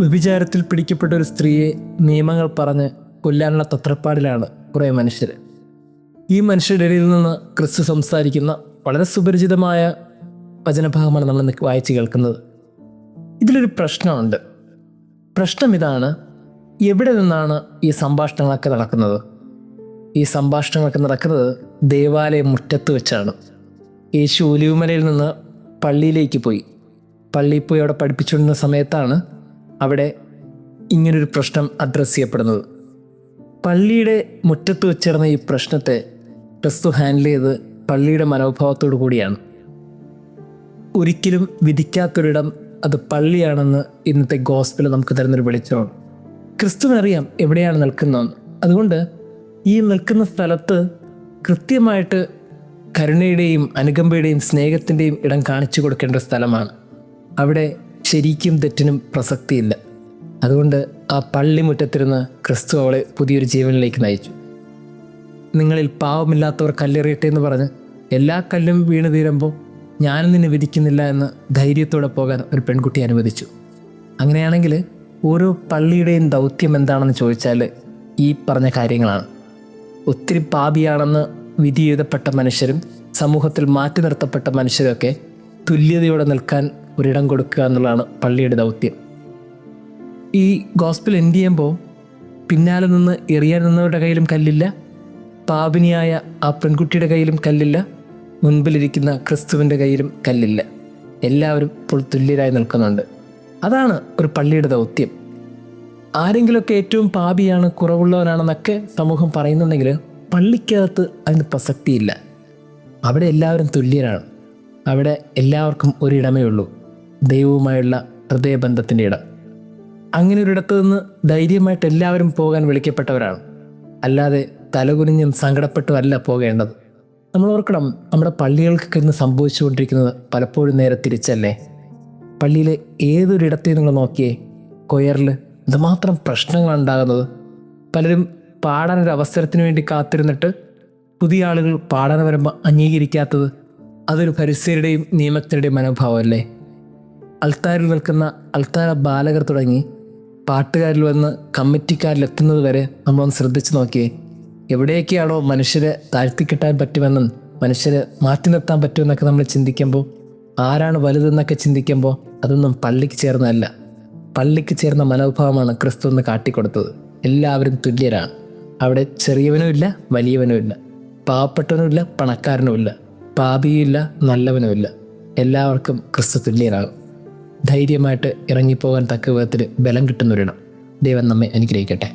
വ്യഭിചാരത്തിൽ പിടിക്കപ്പെട്ട ഒരു സ്ത്രീയെ നിയമങ്ങൾ പറഞ്ഞ് കൊല്ലാനുള്ള തത്രപ്പാടിലാണ് കുറേ മനുഷ്യർ. ഈ മനുഷ്യരുടെ ഇടയിൽ നിന്ന് ക്രിസ്തു സംസാരിക്കുന്ന വളരെ സുപരിചിതമായ വചനഭാഗമാണ് നമ്മൾ ഇന്ന് വായിച്ച് കേൾക്കുന്നത്. ഇതിലൊരു പ്രശ്നമുണ്ട്. പ്രശ്നം ഇതാണ്: എവിടെ നിന്നാണ് ഈ സംഭാഷണങ്ങളൊക്കെ നടക്കുന്നത്? ഈ സംഭാഷണങ്ങളൊക്കെ നടക്കുന്നത് ദേവാലയ മുറ്റത്ത് വെച്ചാണ്. യേശു ഒലിവുമലയിൽ നിന്ന് പള്ളിയിലേക്ക് പോയി. പള്ളിയിൽ പോയി അവിടെ പഠിപ്പിച്ചുകൊണ്ടിരുന്ന സമയത്താണ് അവിടെ ഇങ്ങനൊരു പ്രശ്നം അഡ്രസ്സ് ചെയ്യപ്പെടുന്നത്. പള്ളിയുടെ മുറ്റത്ത് വെച്ചിരുന്ന ഈ പ്രശ്നത്തെ ക്രിസ്തു ഹാൻഡിൽ ചെയ്ത് പള്ളിയുടെ മനോഭാവത്തോടു കൂടിയാണ്. ഒരിക്കലും വിധിക്കാത്തൊരിടം അത് പള്ളിയാണെന്ന് ഇന്നത്തെ ഗോസ്പൽ നമുക്ക് തരുന്നൊരു വെളിച്ചമാണ്. ക്രിസ്തുവിനറിയാം എവിടെയാണ് നിൽക്കുന്നതെന്ന്. അതുകൊണ്ട് ഈ നിൽക്കുന്ന സ്ഥലത്ത് കൃത്യമായിട്ട് കരുണയുടെയും അനുകമ്പയുടെയും സ്നേഹത്തിൻ്റെയും ഇടം കാണിച്ചു കൊടുക്കേണ്ട സ്ഥലമാണ്. അവിടെ ശരിക്കും തെറ്റിനും പ്രസക്തിയില്ല. അതുകൊണ്ട് ആ പള്ളി മുറ്റത്തിരുന്ന് ക്രിസ്തു അവളെ പുതിയൊരു ജീവനിലേക്ക് നയിച്ചു. നിങ്ങളിൽ പാവമില്ലാത്തവർ കല്ലെറിയട്ടെ എന്ന് പറഞ്ഞ് എല്ലാ കല്ലും വീണ് തീരുമ്പോൾ ഞാനും നിന്നെ വിധിക്കുന്നില്ല എന്ന് ധൈര്യത്തോടെ പോകാൻ ഒരു പെൺകുട്ടി അനുവദിച്ചു. അങ്ങനെയാണെങ്കിൽ ഓരോ പള്ളിയുടെയും ദൗത്യം എന്താണെന്ന് ചോദിച്ചാൽ ഈ പറഞ്ഞ കാര്യങ്ങളാണ്. ഒത്തിരി പാപിയാണെന്ന് വിധി എഴുതപ്പെട്ട മനുഷ്യരും സമൂഹത്തിൽ മാറ്റി നിർത്തപ്പെട്ട മനുഷ്യരൊക്കെ തുല്യതയോടെ നിൽക്കാൻ ഒരിടം കൊടുക്കുക എന്നുള്ളതാണ് പള്ളിയുടെ ദൗത്യം. ഈ ഗോസ്പൽ എൻഡ് ചെയ്യുമ്പോൾ പിന്നാലെ നിന്ന് എറിയാൻ നിന്നവരുടെ കയ്യിലും കല്ലില്ല, പാപിനിയായ ആ പെൺകുട്ടിയുടെ കയ്യിലും കല്ലില്ല, മുൻപിലിരിക്കുന്ന ക്രിസ്തുവിൻ്റെ കയ്യിലും കല്ലില്ല. എല്ലാവരും ഇപ്പോൾ തുല്യരായി നിൽക്കുന്നുണ്ട്. അതാണ് ഒരു പള്ളിയുടെ ദൗത്യം. ആരെങ്കിലുമൊക്കെ ഏറ്റവും പാപിയാണ്, കുറവുള്ളവനാണെന്നൊക്കെ സമൂഹം പറയുന്നുണ്ടെങ്കിൽ പള്ളിക്കകത്ത് അതിന് പ്രസക്തിയില്ല. അവിടെ എല്ലാവരും തുല്യരാണ്. അവിടെ എല്ലാവർക്കും ഒരിടമേ ഉള്ളൂ, ദൈവവുമായുള്ള ഹൃദയബന്ധത്തിൻ്റെ ഇടം. അങ്ങനെ ഒരിടത്തു നിന്ന് ധൈര്യമായിട്ട് എല്ലാവരും പോകാൻ വിളിക്കപ്പെട്ടവരാണ്. അല്ലാതെ തലകുനിഞ്ഞും സങ്കടപ്പെട്ടും അല്ല പോകേണ്ടത്. നമ്മൾ ഓർക്കണം, നമ്മുടെ പള്ളികൾക്കൊക്കെ ഇന്ന് സംഭവിച്ചുകൊണ്ടിരിക്കുന്നത് പലപ്പോഴും നേരെ തിരിച്ചല്ലേ. പള്ളിയിലെ ഏതൊരിടത്തെയും നിങ്ങൾ നോക്കിയേ, കൊയറിൽ എന്തുമാത്രം പ്രശ്നങ്ങളുണ്ടാകുന്നത്. പലരും പാടാനൊരു അവസരത്തിന് വേണ്ടി കാത്തിരുന്നിട്ട് പുതിയ ആളുകൾ പാടാൻ വരുമ്പോൾ അംഗീകരിക്കാത്തത് അതൊരു ഫരിസേയരുടെയും നിയമജ്ഞരുടെയും മനോഭാവമല്ലേ. അൾത്താരിൽ നിൽക്കുന്ന അൾത്താര ബാലകർ തുടങ്ങി പാട്ടുകാരിൽ വന്ന് കമ്മിറ്റിക്കാരിലെത്തുന്നത് വരെ നമ്മളൊന്ന് ശ്രദ്ധിച്ച് നോക്കിയേ. എവിടെയൊക്കെയാണോ മനുഷ്യരെ താഴ്ത്തിക്കെട്ടാൻ പറ്റുമെന്നും മനുഷ്യരെ മാറ്റി നിർത്താൻ പറ്റുമെന്നൊക്കെ നമ്മൾ ചിന്തിക്കുമ്പോൾ, ആരാണ് വലുതെന്നൊക്കെ ചിന്തിക്കുമ്പോൾ അതൊന്നും പള്ളിക്ക് ചേർന്നതല്ല. പള്ളിക്ക് ചേർന്ന മനോഭാവമാണ് ക്രിസ്തു എന്ന് കാട്ടിക്കൊടുത്തത്. എല്ലാവരും തുല്യരാണ്. അവിടെ ചെറിയവനുമില്ല, വലിയവനുമില്ല, പാവപ്പെട്ടവനുമില്ല, പണക്കാരനുമില്ല, പാപിയുമില്ല, നല്ലവനുമില്ല. എല്ലാവർക്കും ക്രിസ്തു തുല്യനാകും. ധൈര്യമായിട്ട് ഇറങ്ങിപ്പോകാൻ തക്ക വിധത്തിൽ ബലം കിട്ടുന്നൊരിടം. ദൈവം നമ്മെ അനുഗ്രഹിക്കട്ടെ.